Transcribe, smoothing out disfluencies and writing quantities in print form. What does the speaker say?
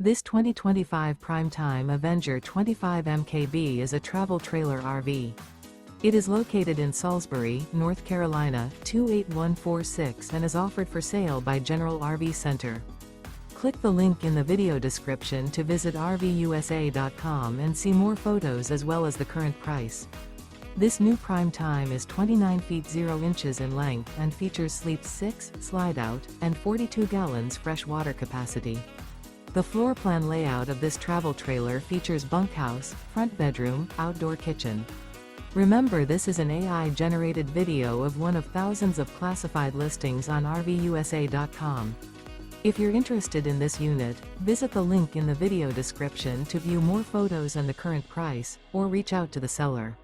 This 2025 Prime Time Avenger 25 MKB is a travel trailer RV. It is located in Salisbury, North Carolina, 28146 and is offered for sale by General RV Center. Click the link in the video description to visit RVUSA.com and see more photos as well as the current price. This new Prime Time is 29 feet 0 inches in length and features sleep 6, slide-out, and 42 gallons fresh water capacity. The floor plan layout of this travel trailer features bunkhouse, front bedroom, outdoor kitchen. Remember, this is an AI-generated video of one of thousands of classified listings on RVUSA.com. If you're interested in this unit, visit the link in the video description to view more photos and the current price, or reach out to the seller.